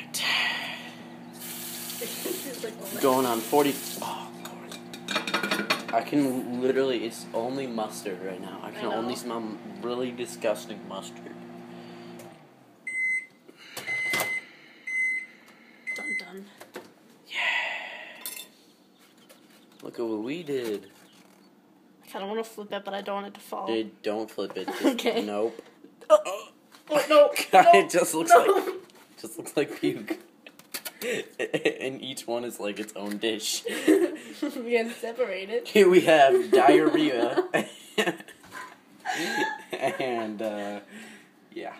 Alright. Going on 40. Oh, Lord. I can literally, it's only mustard right now. I can only smell really disgusting mustard. Done. Yeah. Look at what we did. I kind of want to flip it, but I don't want it to fall. Dude, don't flip it. Just, Okay. Nope. Oh, no. God, No, it just looks like puke. And each one is like its own dish. We can separate it. Here we have diarrhea. And, yeah.